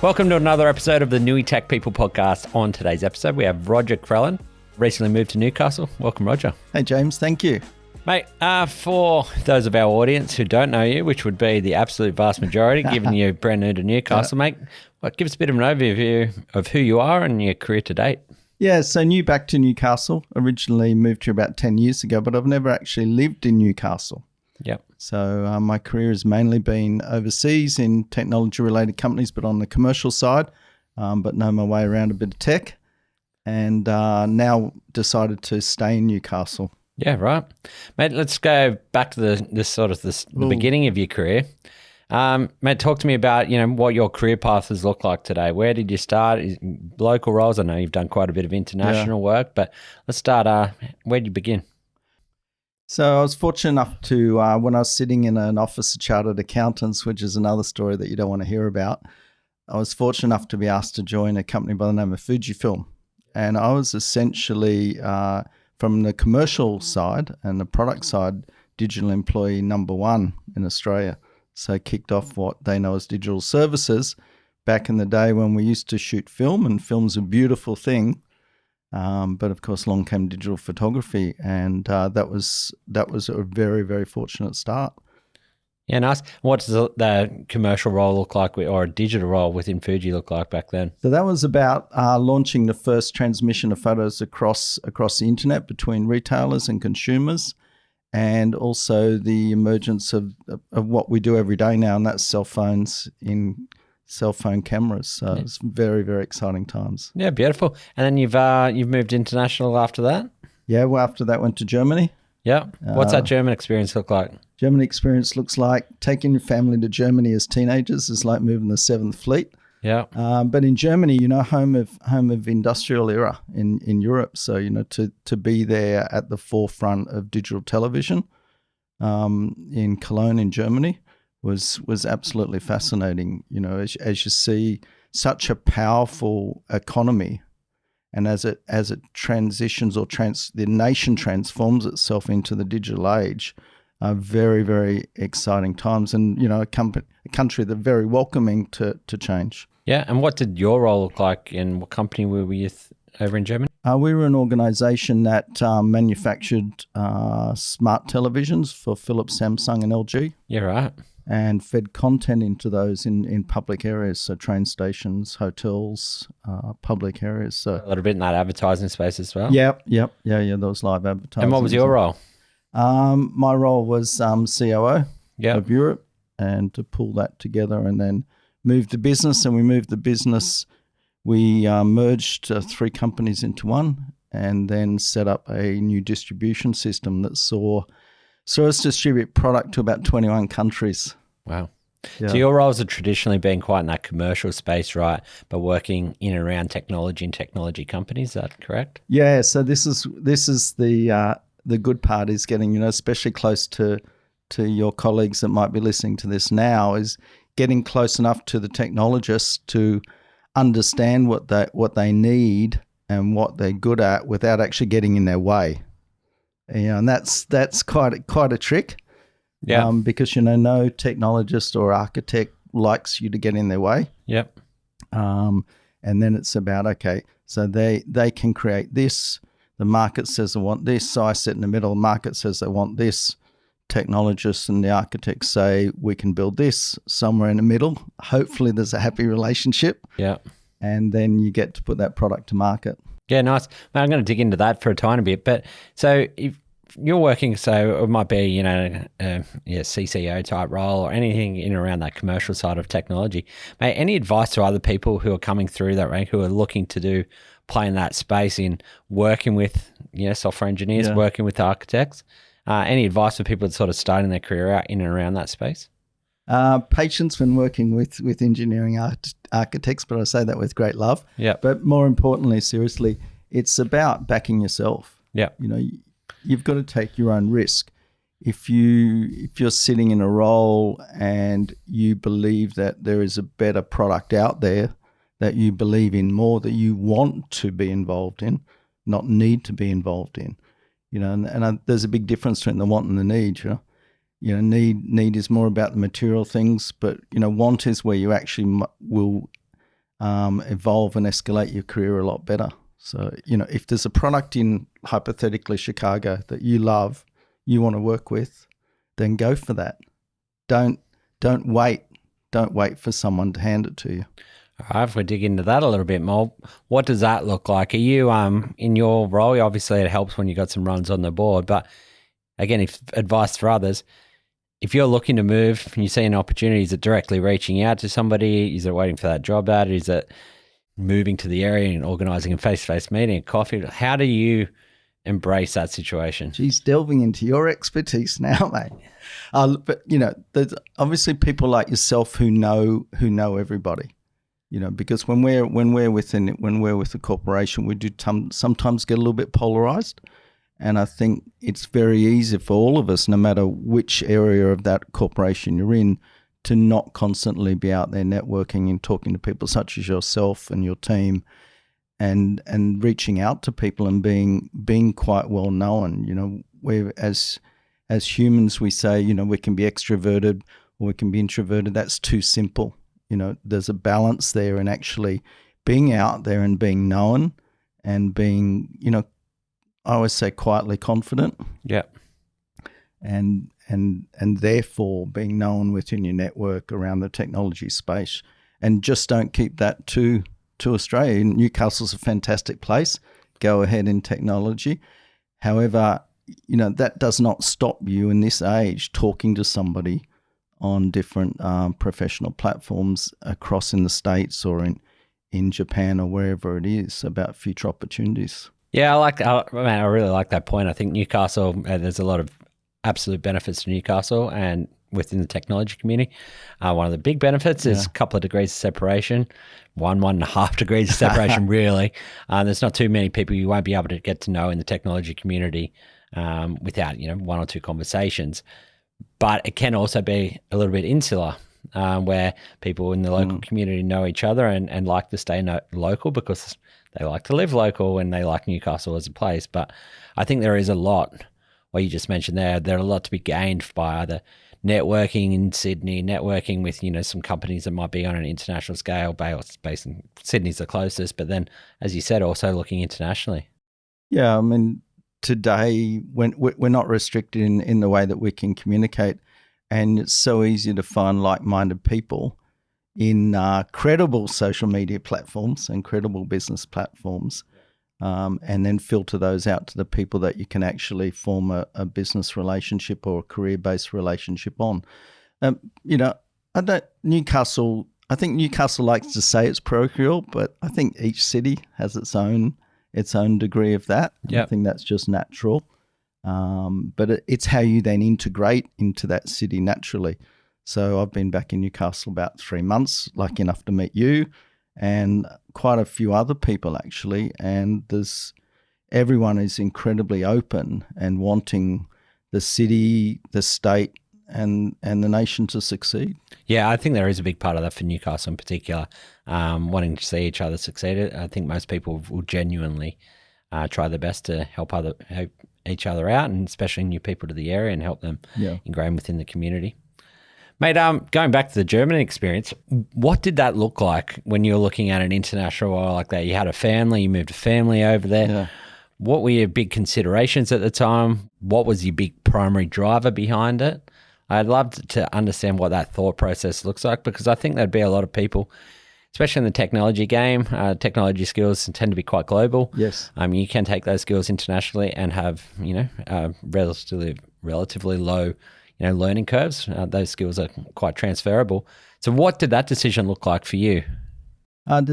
Welcome to another episode of the NewyTechPeople podcast. On today's episode, we have Roger Crellin, recently moved to Newcastle. Welcome, Roger. Hey, James. Thank you. Mate, for those of our audience who don't know you, which would be the absolute vast majority, given you're brand new to Newcastle, mate, give us a bit of an overview of who you are and your career to date. Yeah, so new back to Newcastle. Originally moved here about 10 years ago, but I've never actually lived in Newcastle. Yep. So my career has mainly been overseas in technology-related companies, but on the commercial side, but know my way around a bit of tech, and now decided to stay in Newcastle. Yeah, right. Mate, let's go back to the beginning of your career. Mate, talk to me about, what your career path has looked like today. Where did you start? Local roles? I know you've done quite a bit of international work, but let's start, where did you begin? So I was fortunate enough to, when I was sitting in an office of chartered accountants, which is another story that you don't want to hear about, I was fortunate enough to be asked to join a company by the name of Fujifilm. And I was essentially, from the commercial side and the product side, digital employee number one in Australia. So kicked off what they know as digital services back in the day when we used to shoot film, and film's a beautiful thing. But of course, along came digital photography, and that was a very, very fortunate start. Yeah, nice. What does the commercial role look like, or a digital role within Fuji look like back then? So that was about launching the first transmission of photos across the internet between retailers and consumers, and also the emergence of what we do every day now, and that's cell phones in cell phone cameras. So it's very, very exciting times. Yeah, beautiful. And then you've moved international after that? Yeah, well, after that went to Germany. Yeah. What's that German experience look like? German experience looks like taking your family to Germany as teenagers is like moving the Seventh Fleet. Yeah. But in Germany, home of industrial era in Europe. So, to be there at the forefront of digital television in Cologne in Germany was absolutely fascinating. As you see such a powerful economy, and as it transitions or the nation transforms itself into the digital age, very, very exciting times, and a country that's very welcoming to change. Yeah, and what did your role look like, and what company were we with over in Germany? We were an organisation that manufactured smart televisions for Philips, Samsung, and LG. Yeah, right. And fed content into those in public areas, so train stations, hotels, public areas. So a little bit in that advertising space as well. Yeah. Those live advertising. And what was your role? My role was COO of Europe, and to pull that together and then move the business. And we moved the business. We merged three companies into one, and then set up a new distribution system that saw us distribute product to about 21 countries. Wow. Yeah. So your roles have traditionally been quite in that commercial space, right? But working in and around technology and technology companies, is that correct? Yeah. So this is the good part, is getting, especially close to your colleagues that might be listening to this now, is getting close enough to the technologists to understand what they need and what they're good at without actually getting in their way. And that's quite a trick. Yeah. Because no technologist or architect likes you to get in their way. Yep. And then it's about, okay, so they can create this. The market says they want this. So I sit in the middle. The market says they want this. Technologists and the architects say we can build this. Somewhere in the middle. Hopefully there's a happy relationship. Yeah. And then you get to put that product to market. Yeah, nice. I'm going to dig into that for a tiny bit. But so if you're working, so it might be, a CCO type role or anything in and around that commercial side of technology. Mate, any advice to other people who are coming through that rank, who are looking to play in that space in working with, software engineers, working with architects? Any advice for people sort of starting their career out in and around that space? Patience when working with engineering architects, but I say that with great love. Yeah. But more importantly, seriously, it's about backing yourself. Yeah. You've got to take your own risk. If you're sitting in a role and you believe that there is a better product out there that you believe in more, that you want to be involved in, not need to be involved in, there's a big difference between the want and the need. Need is more about the material things, but want is where you actually will evolve and escalate your career a lot better. So, if there's a product in, hypothetically, Chicago that you love, you want to work with, then go for that. Don't wait. Don't wait for someone to hand it to you. All right, if we dig into that a little bit more, what does that look like? Are you in your role? Obviously, it helps when you got some runs on the board. But again, if advice for others, if you're looking to move and you see an opportunity, is it directly reaching out to somebody? Is it waiting for that job ad? Is it moving to the area and organising a face-to-face meeting, a coffee? How do you embrace that situation? She's delving into your expertise now, mate. But there's obviously people like yourself who know everybody. Because when we're with a corporation, we do sometimes get a little bit polarized, and I think it's very easy for all of us, no matter which area of that corporation you're in, to not constantly be out there networking and talking to people such as yourself and your team, and reaching out to people and being quite well known. We're as humans, we say, we can be extroverted or we can be introverted. That's too simple. There's a balance there in actually being out there and being known and being, I always say quietly confident. Yeah. And therefore being known within your network around the technology space, and just don't keep that to Australia. Newcastle's a fantastic place. Go ahead in technology. However, that does not stop you in this age talking to somebody on different professional platforms across in the States or in Japan or wherever it is about future opportunities. Yeah, I really like that point. I think Newcastle, there's a lot of absolute benefits to Newcastle and within the technology community. One of the big benefits is a couple of degrees of separation, 1.5 degrees of separation, really. There's not too many people you won't be able to get to know in the technology community without, one or two conversations. But it can also be a little bit insular, where people in the local community know each other and like to stay local because they like to live local and they like Newcastle as a place. But I think there is a lot, what you just mentioned there are a lot to be gained by either networking in Sydney, networking with, some companies that might be on an international scale, based in Sydney's the closest, but then, as you said, also looking internationally. Yeah, I mean, today when we're not restricted in the way that we can communicate, and it's so easy to find like-minded people in credible social media platforms and credible business platforms, and then filter those out to the people that you can actually form a business relationship or a career-based relationship on. I think Newcastle likes to say it's parochial, but I think each city has its own degree of that. Yep. I think that's just natural. But it's how you then integrate into that city naturally. So I've been back in Newcastle about 3 months, lucky enough to meet you and quite a few other people actually. And everyone is incredibly open and wanting the city, the state, and the nation to succeed. Yeah, I think there is a big part of that for Newcastle in particular, wanting to see each other succeed. I think most people will genuinely try their best to help each other out, and especially new people to the area, and help them ingrain within the community. Mate, going back to the German experience, what did that look like when you were looking at an international role like that? You had a family, you moved a family over there. Yeah. What were your big considerations at the time? What was your big primary driver behind it? I'd love to understand what that thought process looks like, because I think there'd be a lot of people, especially in the technology game. Technology skills tend to be quite global. Yes. You can take those skills internationally and have, relatively low, learning curves. Those skills are quite transferable. So what did that decision look like for you? A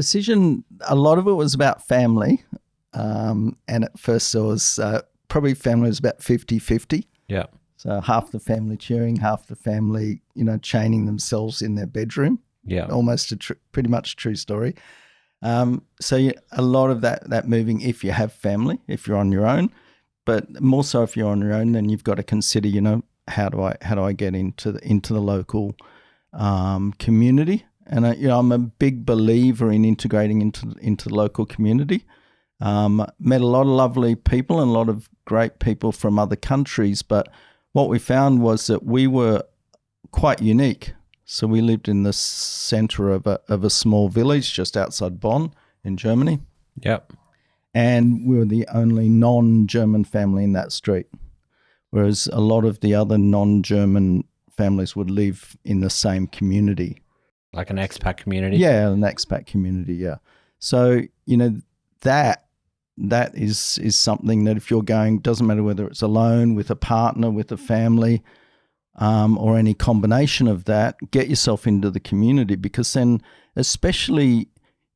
lot of it was about family. And at first it was probably family was about 50-50. Yeah. So half the family cheering, half the family, chaining themselves in their bedroom. Yeah. Almost pretty much true story. So a lot of that moving, if you have family, if you're on your own, but more so if you're on your own, then you've got to consider, how do I get into the local community? And I'm a big believer in integrating into the local community. Met a lot of lovely people and a lot of great people from other countries, but what we found was that we were quite unique. So we lived in the center of a small village just outside Bonn in Germany. Yep. And we were the only non-German family in that street, whereas a lot of the other non-German families would live in the same community. Like an expat community? Yeah, an expat community, yeah. So, that is something that if you're going, doesn't matter whether it's alone, with a partner, with a family, or any combination of that, get yourself into the community, because then especially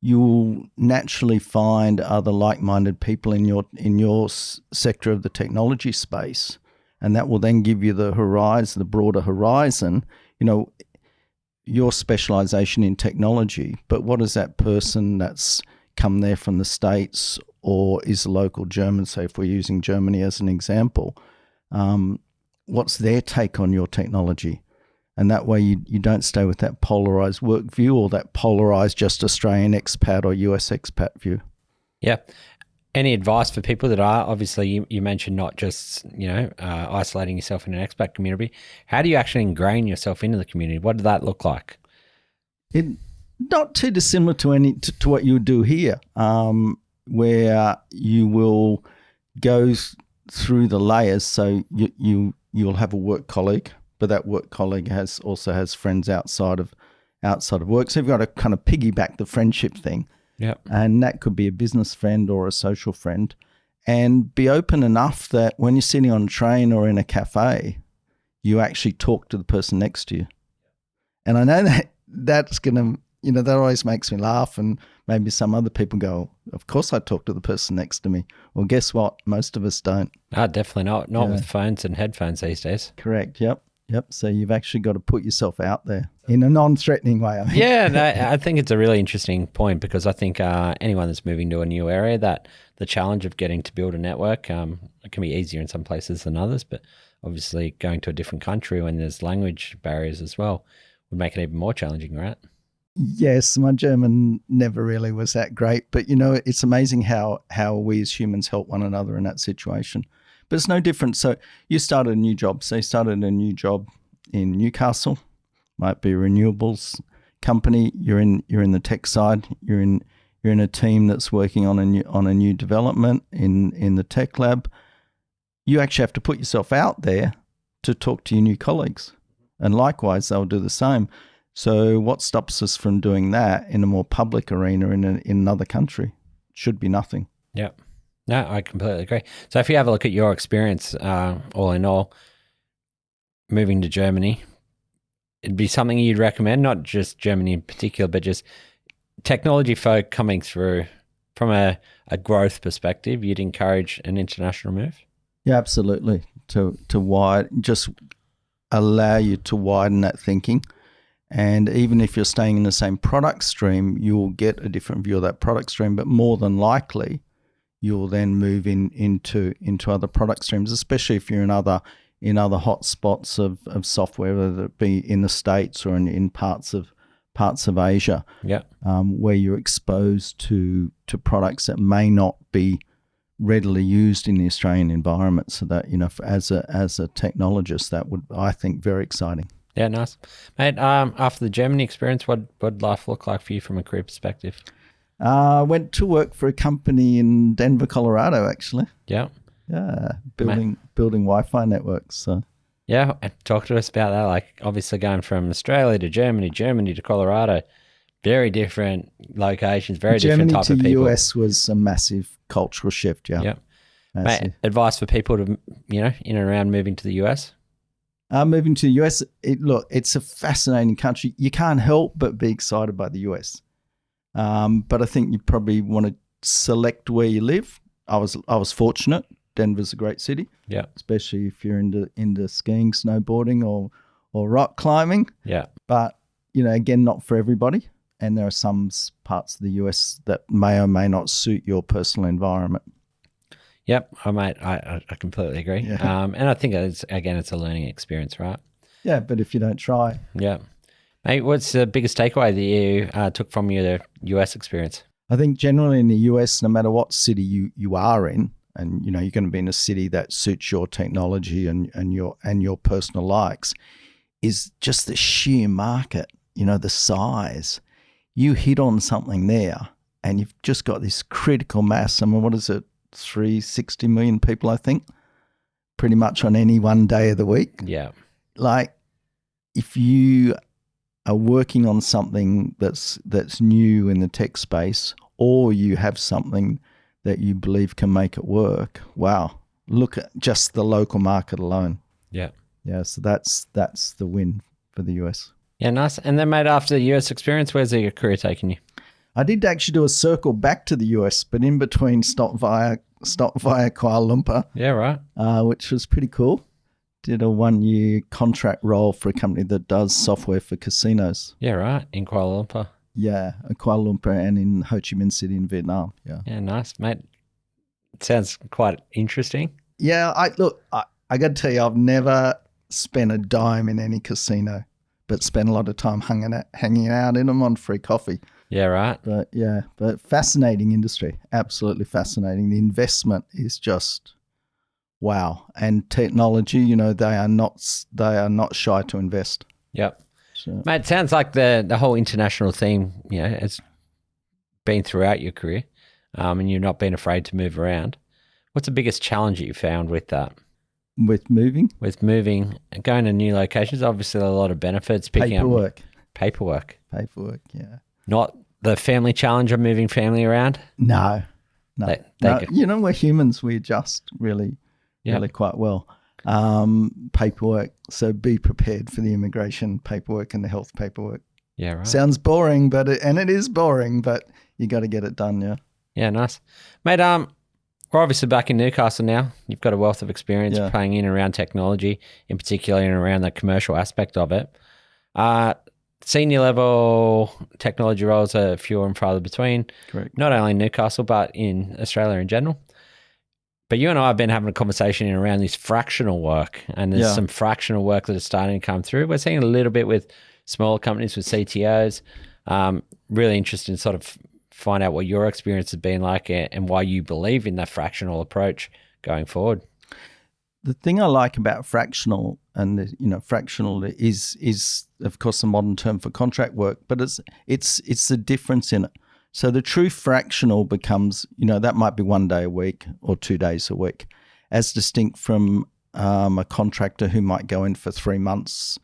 you'll naturally find other like-minded people in your sector of the technology space, and that will then give you the broader horizon. Your specialization in technology, but what is that person that's come there from the States or is a local German, say if we're using Germany as an example, what's their take on your technology? And that way you don't stay with that polarized work view or that polarized just Australian expat or US expat view. Yeah. Any advice for people that are, obviously you mentioned not just, isolating yourself in an expat community. How do you actually ingrain yourself into the community? What did that look like? Not too dissimilar to what you would do here, where you will go through the layers. So you'll have a work colleague, but that work colleague also has friends outside of work. So you've got to kind of piggyback the friendship thing. Yeah. And that could be a business friend or a social friend, and be open enough that when you're sitting on a train or in a cafe, you actually talk to the person next to you. And I know that's going to, that always makes me laugh, and maybe some other people go, of course I talk to the person next to me. Well, guess what? Most of us don't. Definitely not. Not with phones and headphones these days. Correct. Yep. So you've actually got to put yourself out there in a non-threatening way. Yeah, I think it's a really interesting point, because I think anyone that's moving to a new area, that the challenge of getting to build a network can be easier in some places than others, but obviously going to a different country when there's language barriers as well would make it even more challenging, right? Yes, my German never really was that great, but it's amazing how we as humans help one another in that situation. But it's no different. So you started a new job. So you started a new job in Newcastle, might be a renewables company. You're in the tech side. You're in a team that's working on a new development in the tech lab. You actually have to put yourself out there to talk to your new colleagues, and likewise they'll do the same. So what stops us from doing that in a more public arena in another country? Should be nothing. Yeah. No, I completely agree. So if you have a look at your experience, all in all, moving to Germany, it'd be something you'd recommend, not just Germany in particular, but just technology folk coming through from a growth perspective, you'd encourage an international move? Yeah, absolutely. To just allow you to widen that thinking. And even if you're staying in the same product stream, you'll get a different view of that product stream, but more than likely, you'll then move into other product streams, especially if you're in other hot spots of software, whether it be in the States or in parts of Asia, where you're exposed to products that may not be readily used in the Australian environment. So that, as a technologist, that would, I think, very exciting. Yeah, nice. Mate, after the Germany experience, what'd life look like for you from a career perspective? Went to work for a company in Denver, Colorado, actually. Yeah. Yeah, building Wi-Fi networks. So. Yeah, talk to us about that. Like, obviously going from Australia to Germany to Colorado, very different locations, very different type of people. Germany to US was a massive cultural shift, yeah. Yeah. Mate, advice for people to, in and around moving to the US? Moving to the US, it's a fascinating country. You can't help but be excited by the US. But I think you probably want to select where you live. I was fortunate. Denver's a great city. Yeah. Especially if you're into skiing, snowboarding or rock climbing. Yeah. But, again, not for everybody. And there are some parts of the US that may or may not suit your personal environment. Yep, I completely agree. Yeah. And I think it's a learning experience, right? Yeah, but if you don't try. Yeah. Mate, what's the biggest takeaway that you took from your US experience? I think generally in the US, no matter what city you are in, and you're going to be in a city that suits your technology and your personal likes, is just the sheer market, the size. You hit on something there and you've just got this critical mass. I mean, what is it? 360 million people, I think, pretty much on any one day of the week. Yeah. Like, if you are working on something that's new in the tech space, or you have something that you believe can make it work, wow, look at just the local market alone. Yeah. Yeah, so that's the win for the US. Yeah, nice. And then, mate, after the US experience, where's your career taking you? I did actually do a circle back to the US, but in between stopped via Kuala Lumpur. Yeah, right. Which was pretty cool. Did a 1-year contract role for a company that does software for casinos. Yeah, right. In Kuala Lumpur. Yeah, in Kuala Lumpur and in Ho Chi Minh City in Vietnam. Yeah. Yeah, nice, mate. It sounds quite interesting. Yeah, I got to tell you, I've never spent a dime in any casino, but spent a lot of time hanging out in them on free coffee. Yeah, right. But fascinating industry, absolutely fascinating. The investment is just wow, and technology. They are not shy to invest. Yep. So, Mate, it sounds like the whole international theme, has been throughout your career, and you've not been afraid to move around. What's the biggest challenge that you found with that? with moving, and going to new locations, obviously a lot of benefits. Paperwork. Yeah. Not the family challenge of moving family around. No. We're humans. We adjust really quite well. Paperwork. So be prepared for the immigration paperwork and the health paperwork. Yeah, right. Sounds boring, but it is boring, but you got to get it done. Yeah. Yeah, nice, mate. We're obviously back in Newcastle now. You've got a wealth of experience playing in and around technology, in particular in and around the commercial aspect of it. Senior level technology roles are fewer and farther between. Correct. Not only in Newcastle, but in Australia in general. But you and I have been having a conversation in around this fractional work, and there's some fractional work that is starting to come through. We're seeing a little bit with smaller companies, with CTOs. Really interested in sort of find out what your experience has been like and why you believe in that fractional approach going forward. The thing I like about fractional, and fractional is of course a modern term for contract work, but it's the difference in it. So the true fractional becomes, that might be 1 day a week or 2 days a week, as distinct from a contractor who might go in for 3 months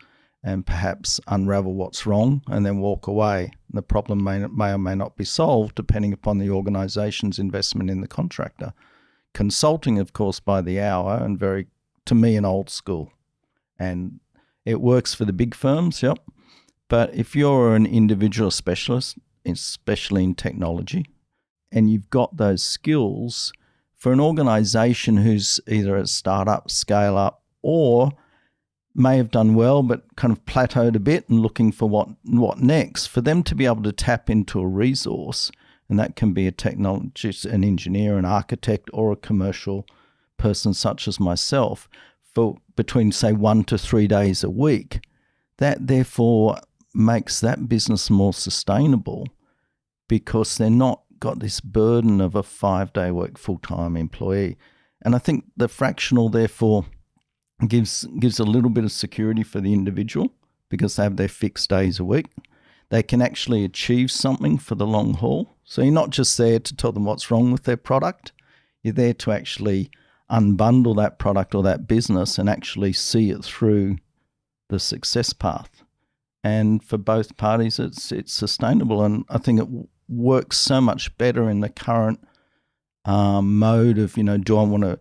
and perhaps unravel what's wrong and then walk away. The problem may or may not be solved depending upon the organization's investment in the contractor. Consulting, of course, by the hour, and very, to me, an old school. And it works for the big firms, yep. But if you're an individual specialist, especially in technology, and you've got those skills, for an organization who's either a startup, scale up, or may have done well but kind of plateaued a bit and looking for what next, for them to be able to tap into a resource, and that can be a technologist, an engineer, an architect, or a commercial person such as myself, for between, say, 1 to 3 days a week, that therefore makes that business more sustainable, because they're not got this burden of a 5-day work full-time employee. And I think the fractional therefore gives a little bit of security for the individual, because they have their fixed days a week. They can actually achieve something for the long haul. So you're not just there to tell them what's wrong with their product. You're there to actually unbundle that product or that business and actually see it through the success path. And for both parties, it's sustainable. And I think it works so much better in the current mode of, do I want to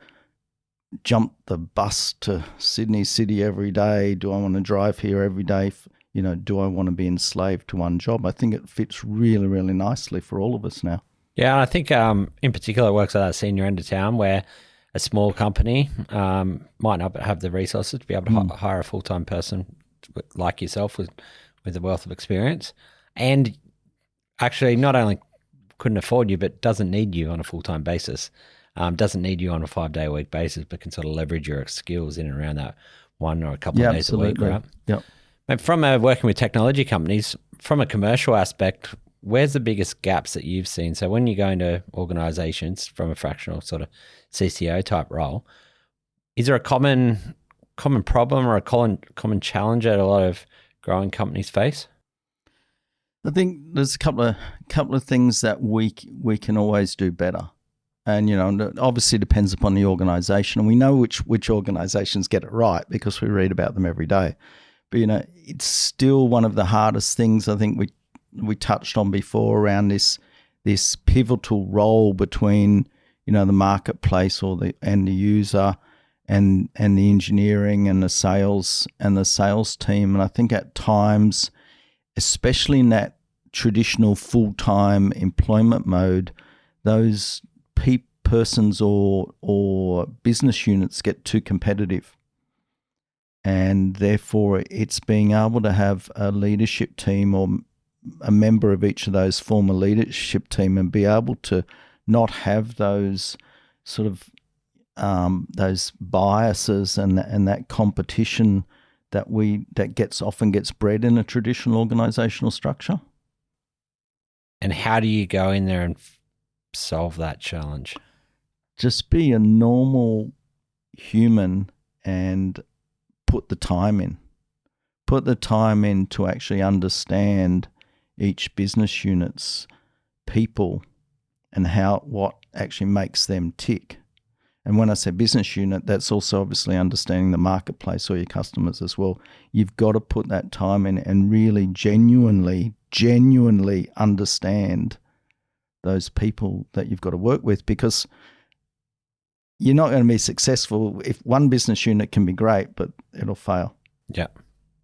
jump the bus to Sydney City every day? Do I want to drive here every day? Do I want to be enslaved to one job? I think it fits really, really nicely for all of us now. Yeah, I think in particular it works at that senior end of town, where a small company might not have the resources to be able to hire a full-time person like yourself with a wealth of experience, and actually not only couldn't afford you, but doesn't need you on a full-time basis, doesn't need you on a 5-day-a-week basis, but can sort of leverage your skills in and around that 1 or a couple of days a week, right? Yep. And from working with technology companies, from a commercial aspect, where's the biggest gaps that you've seen? So when you go into organizations from a fractional sort of CCO type role, is there a common common problem or a common challenge that a lot of growing companies face? I think there's a couple of things that we can always do better, and it obviously depends upon the organisation, and we know which organisations get it right because we read about them every day. But it's still one of the hardest things. I think we touched on before around this pivotal role between the marketplace or the end user and the engineering and the sales team. And I think at times, especially in that traditional full-time employment mode, those persons or business units get too competitive. And therefore, it's being able to have a leadership team or a member of each of those former leadership team and be able to not have those sort of those biases and that competition that often gets bred in a traditional organizational structure. And how do you go in there and solve that challenge? Just be a normal human and put the time in. Put the time in to actually understand each business unit's people and what actually makes them tick. And when I say business unit, that's also obviously understanding the marketplace or your customers as well. You've got to put that time in and really genuinely understand those people that you've got to work with, because you're not going to be successful if one business unit can be great, but it'll fail. Yeah.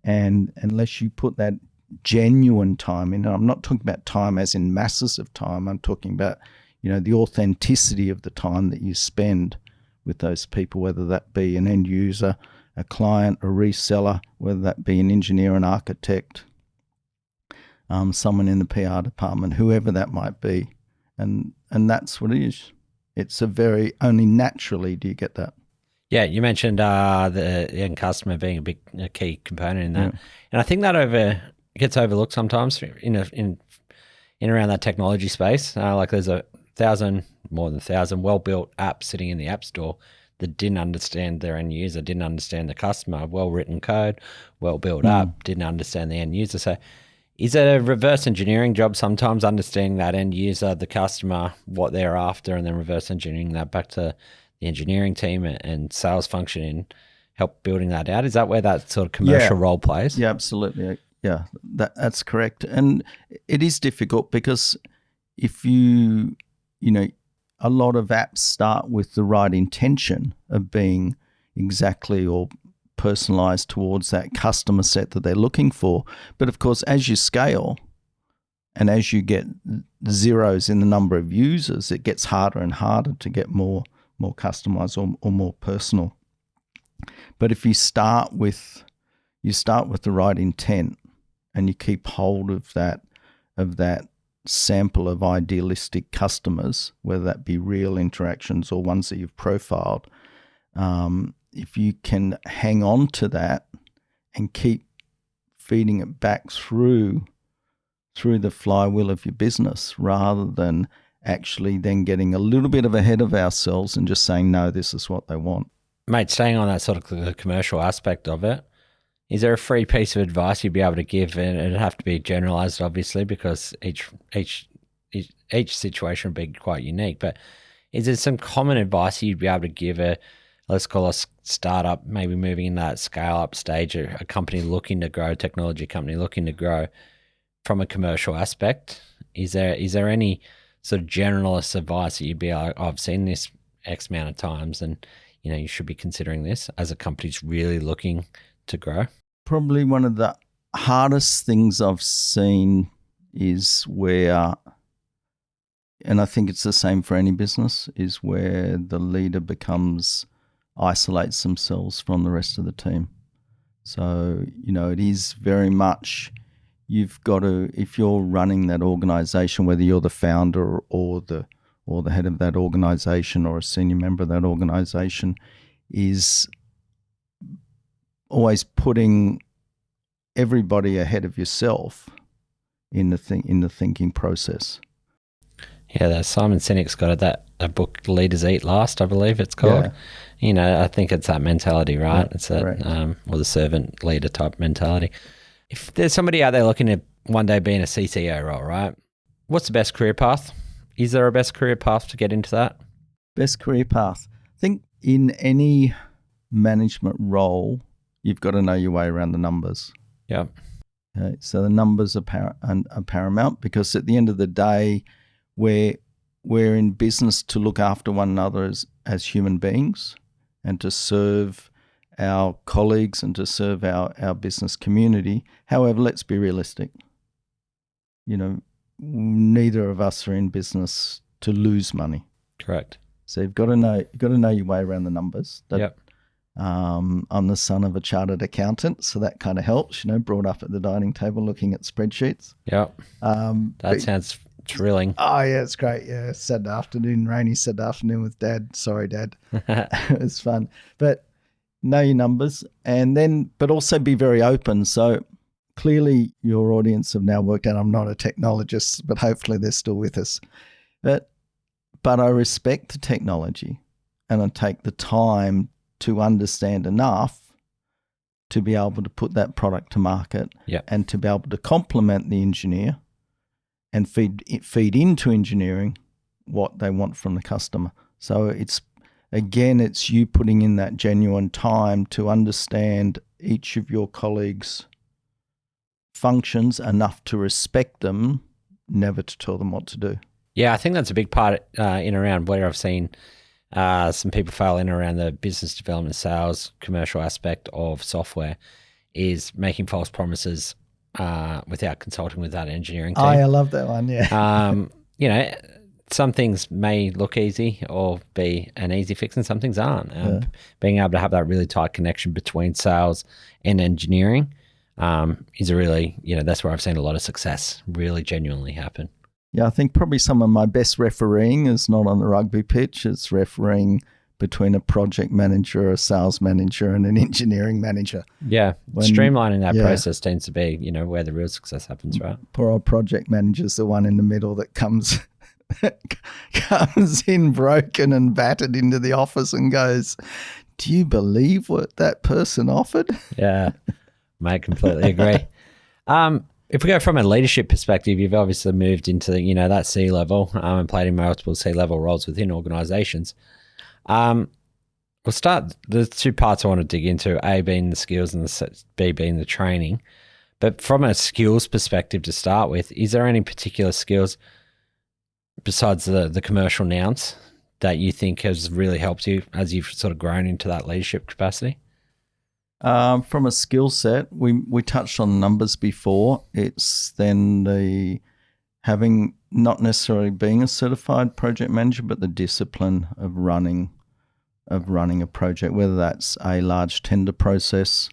And unless you put that genuine time in, and I'm not talking about time as in masses of time, I'm talking about, the authenticity of the time that you spend with those people, whether that be an end user, a client, a reseller, whether that be an engineer, an architect, someone in the PR department, whoever that might be. And that's what it is. It's only naturally do you get that. Yeah, you mentioned the end customer being a key component in that. Yeah. And I think that gets overlooked sometimes in around that technology space. Like there's more than 1,000 well-built apps sitting in the App Store that didn't understand their end user, didn't understand the customer, well-written code, well-built app, didn't understand the end user. So is it a reverse engineering job sometimes, understanding that end user, the customer, what they're after, and then reverse engineering that back to the engineering team and sales function and help building that out? Is that where that sort of commercial role plays? Yeah, absolutely. Yeah, that's correct. And it is difficult because if a lot of apps start with the right intention of being exactly or personalized towards that customer set that they're looking for. But of course, as you scale and as you get zeros in the number of users, it gets harder and harder to get more customized or more personal. But if you start with the right intent and you keep hold of that sample of idealistic customers, whether that be real interactions or ones that you've profiled, if you can hang on to that and keep feeding it back through the flywheel of your business, rather than actually then getting a little bit ahead of ourselves and just saying, no, this is what they want. Mate, staying on that sort of the commercial aspect of it, is there a free piece of advice you'd be able to give? And it'd have to be generalized, obviously, because each situation would be quite unique. But is there some common advice you'd be able to give let's call a startup, maybe moving in that scale-up stage, a company looking to grow, technology company looking to grow from a commercial aspect? Is there any sort of generalist advice that you'd be like, I've seen this X amount of times and, you should be considering this as a company's really looking to grow? Probably one of the hardest things I've seen is where, and I think it's the same for any business, is where the leader isolates themselves from the rest of the team. So, it is very much, you've got to, if you're running that organization, whether you're the founder or the head of that organization or a senior member of that organization, is always putting everybody ahead of yourself in the thinking process. Yeah, that Simon Sinek's got it, that a book, Leaders Eat Last, I believe it's called. Yeah. You know, I think it's that mentality, right? Yeah, it's that, correct. or the servant leader type mentality. If there's somebody out there looking at one day being a CCO role, right? What's the best career path? Is there a best career path to get into that? Best career path. I think in any management role, you've got to know your way around the numbers. Yeah. Okay? So the numbers are paramount, because at the end of the day, we're in business to look after one another as human beings, and to serve our colleagues and to serve our business community. However, let's be realistic. You know, neither of us are in business to lose money. Correct. So you've got to know your way around the numbers. Yep. I'm the son of a chartered accountant, so that kind of helps. You know, brought up at the dining table looking at spreadsheets. Yep. That sounds thrilling. Oh yeah, it's great. Yeah, Saturday afternoon, rainy Saturday afternoon with Dad. Sorry, Dad. It was fun. But know your numbers, and then, but also be very open. So clearly your audience have now worked out I'm not a technologist, but hopefully they're still with us. But I respect the technology, and I take the time to understand enough to be able to put that product to market, and to be able to complement the engineer and feed into engineering what they want from the customer. So it's you putting in that genuine time to understand each of your colleagues' functions enough to respect them, never to tell them what to do. Yeah, I think that's a big part in around where I've seen some people fail in around the business development, sales, commercial aspect of software, is making false promises without consulting with that engineering team. Oh, I love that one, yeah. You know, some things may look easy or be an easy fix, and some things aren't. Being able to have that really tight connection between sales and engineering is a really, that's where I've seen a lot of success really genuinely happen. Yeah, I think probably some of my best refereeing is not on the rugby pitch. It's refereeing between a project manager, a sales manager, and an engineering manager. Yeah, streamlining that process tends to be, where the real success happens, right? Poor old project manager's the one in the middle that comes in broken and battered into the office and goes, "Do you believe what that person offered?" Yeah, mate, completely agree. If we go from a leadership perspective, you've obviously moved into that C-level and played in multiple C-level roles within organizations. We'll start the two parts I want to dig into, A being the skills and B being the training. But from a skills perspective to start with, is there any particular skills besides the commercial nouns that you think has really helped you as you've sort of grown into that leadership capacity? From a skill set, we touched on numbers before. It's then the having, not necessarily being a certified project manager, but the discipline of running a project, whether that's a large tender process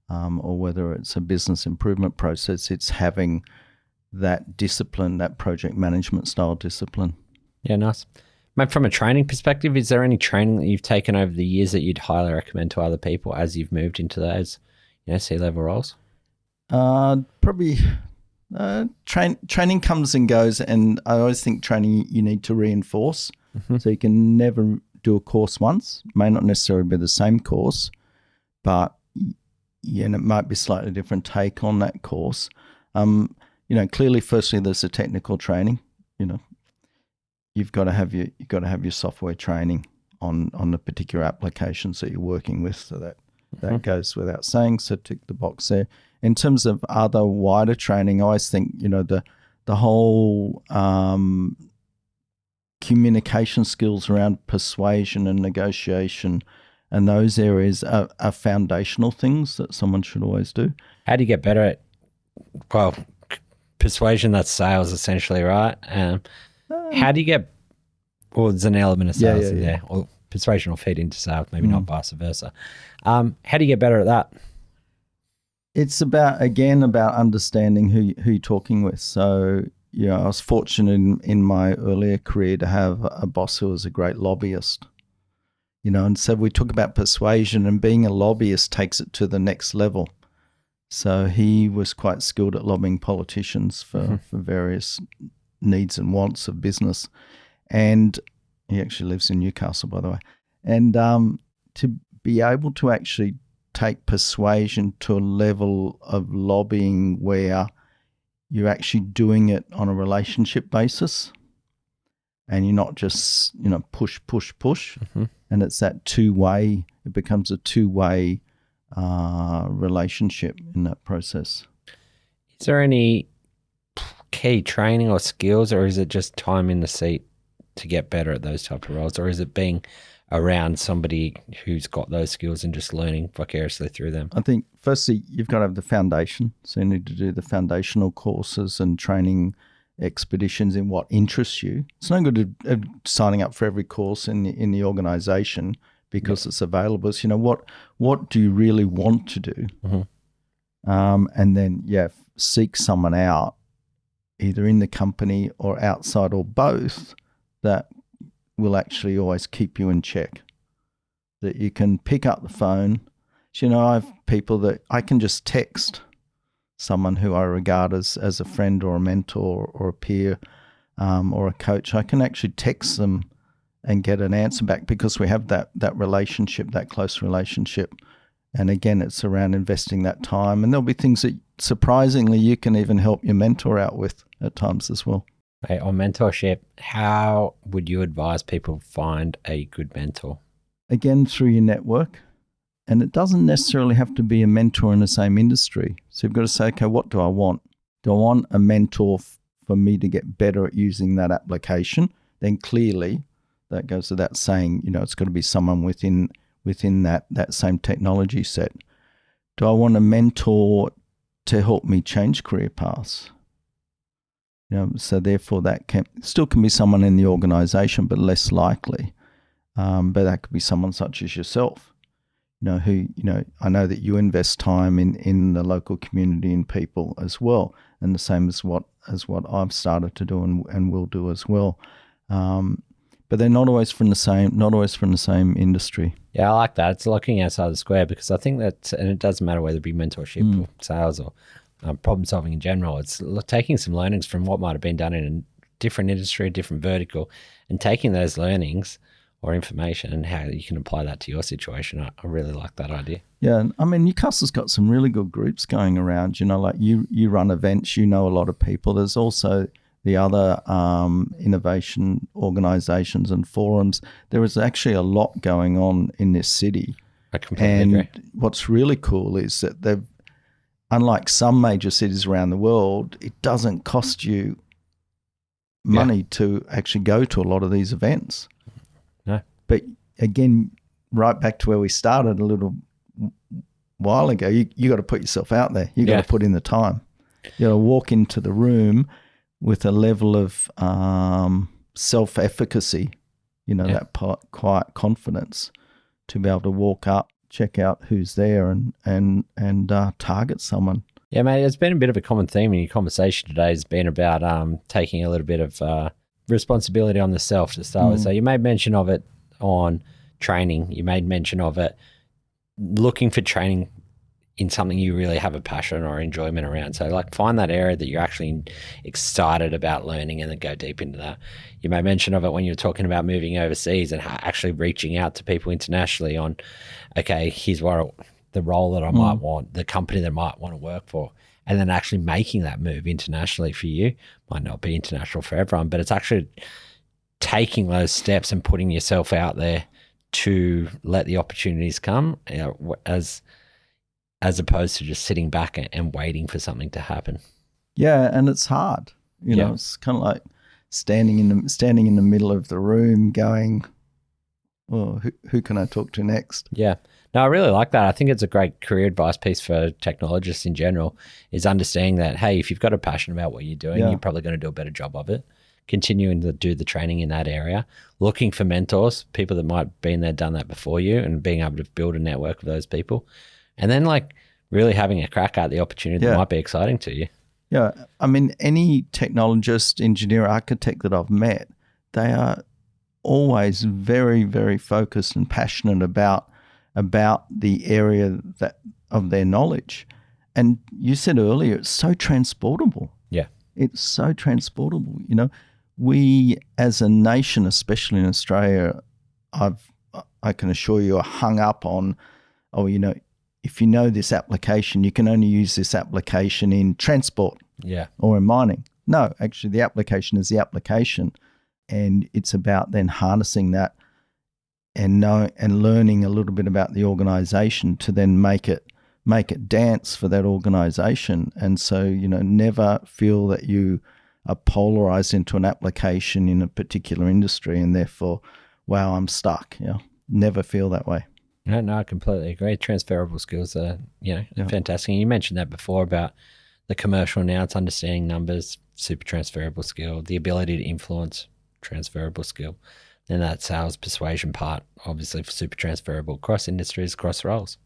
or whether it's a business improvement process. It's having that discipline, that project management style discipline. Yeah, nice. Mate, from a training perspective, is there any training that you've taken over the years that you'd highly recommend to other people as you've moved into those, C-level roles? Probably training comes and goes, and I always think training you need to reinforce. Mm-hmm. So you can never do a course once. It may not necessarily be the same course, but and it might be a slightly different take on that course. Clearly, firstly, there's the technical training. You've got to have your software training on the particular applications that you're working with. So that goes without saying. So tick the box there. In terms of other wider training, I always think the whole communication skills around persuasion and negotiation and those areas are foundational things that someone should always do. How do you get better at persuasion? That's sales essentially, right? How do you get, there's an element of sales in there, or persuasion will feed into sales, maybe not vice versa. How do you get better at that? It's about understanding who you're talking with. So, I was fortunate in my earlier career to have a boss who was a great lobbyist, and so we talk about persuasion, and being a lobbyist takes it to the next level. So he was quite skilled at lobbying politicians for various needs and wants of business. And He actually lives in Newcastle, by the way. And to be able to actually take persuasion to a level of lobbying where you're actually doing it on a relationship basis and you're not just, push, Mm-hmm. and it's that two-way, it becomes a two-way relationship in that process. Is there any key training or skills, or is it just time in the seat to get better at those type of roles, or is it being around somebody who's got those skills and just learning vicariously through them? I think firstly, you've got to have the foundation. So you need to do the foundational courses and training expeditions in what interests you. It's no good signing up for every course in the organization because it's available. So, what do you really want to do? Mm-hmm. And then, seek someone out, either in the company or outside or both, that will actually always keep you in check. That you can pick up the phone. So, I have people that I can just text someone who I regard as a friend or a mentor or a peer or a coach. I can actually text them and get an answer back because we have that relationship, that close relationship. And again, it's around investing that time. And there'll be things that surprisingly you can even help your mentor out with at times as well. Hey, on mentorship, how would you advise people find a good mentor? Again, through your network. And it doesn't necessarily have to be a mentor in the same industry. So you've got to say, okay, what do I want? Do I want a mentor for me to get better at using that application? Then clearly that goes without saying, it's got to be someone within that same technology set. Do I want a mentor to help me change career paths? So therefore that can be someone in the organization, but less likely. But that could be someone such as yourself. Who, I know that you invest time in the local community and people as well, and the same as what I've started to do and will do as well. But they're not always from the same industry. Yeah, I like that. It's looking outside the square, because I think that, and it doesn't matter whether it be mentorship or sales or problem solving in general. It's taking some learnings from what might have been done in a different industry, a different vertical, and taking those learnings or information and how you can apply that to your situation. I really like that idea. Yeah, I mean, Newcastle's got some really good groups going around. Like you run events, a lot of people. There's also the other innovation organizations and forums. There is actually a lot going on in this city. I completely agree. What's really cool is that they've, unlike some major cities around the world, it doesn't cost you money to actually go to a lot of these events. No. But again, right back to where we started a little while ago, you got to put yourself out there. You got to put in the time. You got to walk into the room with a level of self-efficacy, that quiet confidence to be able to walk up, check out who's there, and target someone. Yeah, mate, it's been a bit of a common theme in your conversation today. Has been about taking a little bit of responsibility on the self to start with. So you made mention of it on training. You made mention of it looking for training in something you really have a passion or enjoyment around. So find that area that you're actually excited about learning and then go deep into that. You made mention of it when you were talking about moving overseas and actually reaching out to people internationally on, okay, here's what the role that I might want, the company that I might want to work for, and then actually making that move internationally for you. Might not be international for everyone, but it's actually taking those steps and putting yourself out there to let the opportunities come, as opposed to just sitting back and waiting for something to happen. Yeah, and it's hard. It's kind of like standing in the middle of the room going, oh, who can I talk to next? Yeah. No, I really like that. I think it's a great career advice piece for technologists in general, is understanding that, hey, if you've got a passion about what you're doing, you're probably going to do a better job of it. Continuing to do the training in that area, looking for mentors, people that might have been there, done that before you, and being able to build a network of those people. And then really having a crack at the opportunity that might be exciting to you. Yeah. I mean, any technologist, engineer, architect that I've met, they are always very, very focused and passionate about the area of their knowledge. And you said earlier, it's so transportable. Yeah. It's so transportable. we as a nation, especially in Australia, I can assure you, are hung up on, oh, if you know this application, you can only use this application in transport or in mining. No, actually, the application is the application, and it's about then harnessing that and learning a little bit about the organization to then make it dance for that organization. And so, never feel that you are polarized into an application in a particular industry and therefore, wow, I'm stuck. Never feel that way. No, I completely agree. Transferable skills are, fantastic. And you mentioned that before about the commercial now. It's understanding numbers, super transferable skill, the ability to influence, transferable skill. Then that sales persuasion part, obviously for super transferable across industries, across roles.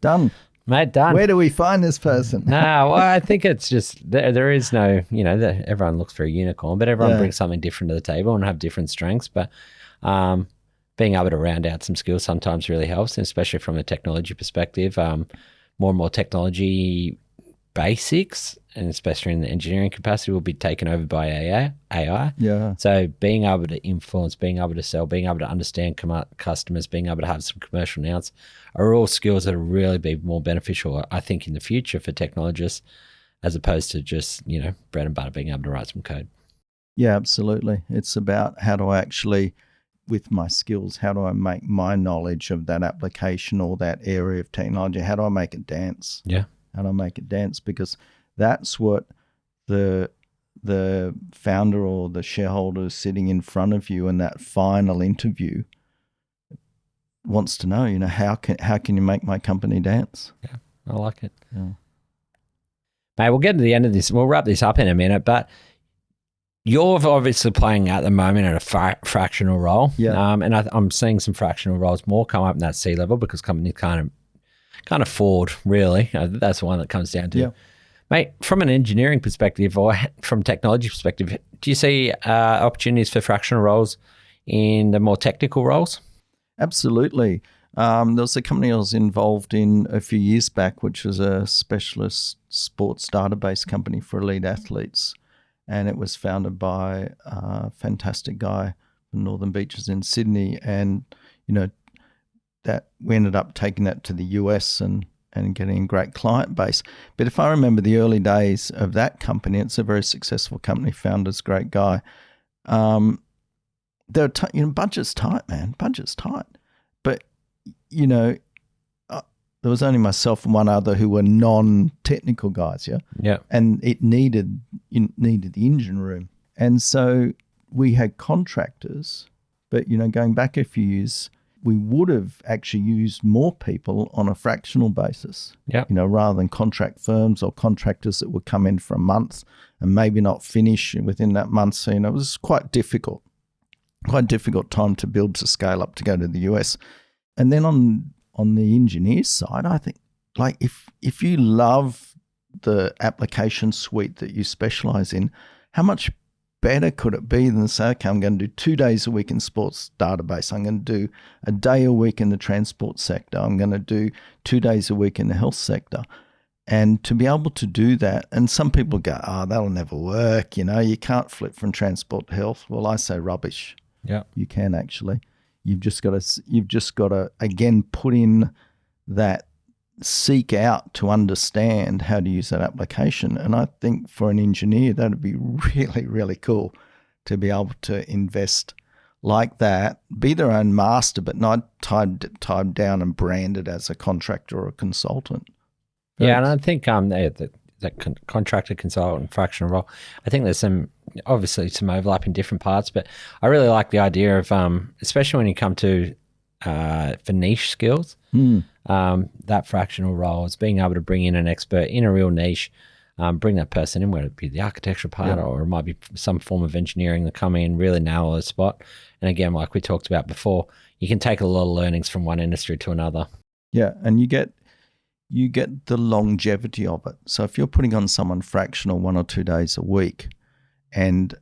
Done. Mate, done. Where do we find this person? Well, I think it's just, there is no, everyone looks for a unicorn, but everyone brings something different to the table and have different strengths. But being able to round out some skills sometimes really helps, and especially from a technology perspective. More and more technology basics, and especially in the engineering capacity, will be taken over by AI. Yeah. So being able to influence, being able to sell, being able to understand customers, being able to have some commercial nous are all skills that will really be more beneficial, I think, in the future for technologists, as opposed to just, bread and butter, being able to write some code. Yeah, absolutely. It's about how do I actually, with my skills, how do I make my knowledge of that application or that area of technology, how do I make it dance? Yeah. How do I make it dance? Because that's what the founder or the shareholder sitting in front of you in that final interview wants to know. How can you make my company dance? Yeah, I like it. Yeah. Mate, we'll get to the end of this. We'll wrap this up in a minute, but you're obviously playing at the moment at a fractional role. Yeah. And I'm seeing some fractional roles more come up in that C-level because companies can't afford, really. That's the one that comes down to. Yeah. Mate, from an engineering perspective or from technology perspective, do you see opportunities for fractional roles in the more technical roles? Absolutely. There was a company I was involved in a few years back, which was a specialist sports database company for elite athletes. And it was founded by a fantastic guy from Northern Beaches in Sydney. And, that we ended up taking that to the US and getting a great client base. But if I remember the early days of that company, it's a very successful company, founder's a great guy. They're budget's tight, man. Budget's tight. But, there was only myself and one other who were non-technical guys, yeah? Yeah. And it needed the engine room. And so we had contractors, but, going back a few years, we would have actually used more people on a fractional basis, rather than contract firms or contractors that would come in for a month and maybe not finish within that month. So, it was quite difficult time to build to scale up to go to the US. And then on the engineer side, I think, like, if you love the application suite that you specialize in, how much better could it be than say, okay, I'm going to do 2 days a week in sports database. I'm going to do a day a week in the transport sector. I'm going to do 2 days a week in the health sector. And to be able to do that, and some people go, that'll never work. You can't flip from transport to health. Well, I say rubbish. Yeah, you can actually. You've just got to again put in that seek out to understand how to use that application. And I think for an engineer, that'd be really, really cool to be able to invest like that, be their own master, but not tied down and branded as a contractor or a consultant. Yeah, and I think that contractor, consultant, fractional role, I think there's obviously some overlap in different parts, but I really like the idea of, especially when you come to for niche skills, that fractional role is being able to bring in an expert in a real niche, bring that person in, whether it be the architecture part or it might be some form of engineering that come in, really nail a spot. And again, like we talked about before, you can take a lot of learnings from one industry to another. Yeah, and you get the longevity of it. So if you're putting on someone fractional 1 or 2 days a week and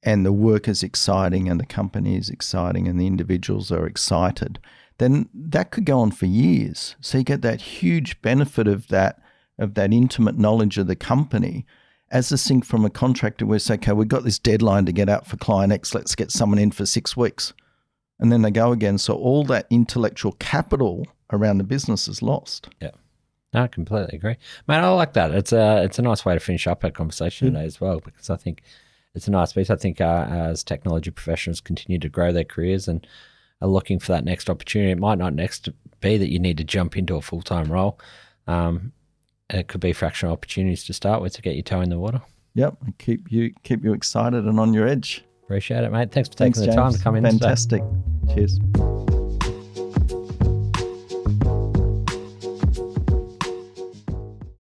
the work is exciting and the company is exciting and the individuals are excited, then that could go on for years. So you get that huge benefit of that intimate knowledge of the company. as distinct from a contractor where say, okay, we've got this deadline to get out for client X, let's get someone in for 6 weeks. And then they go again. So all that intellectual capital around the business is lost. Yeah. No, I completely agree. Man, I like that. It's a nice way to finish up our conversation today as well, because I think it's a nice piece. I think as technology professionals continue to grow their careers and are looking for that next opportunity, it might not next be that you need to jump into a full-time role. It could be fractional opportunities to start with to get your toe in the water. Yep, and keep you excited and on your edge. Appreciate it, mate. Thanks for taking the time to come in. Fantastic. Today. Cheers.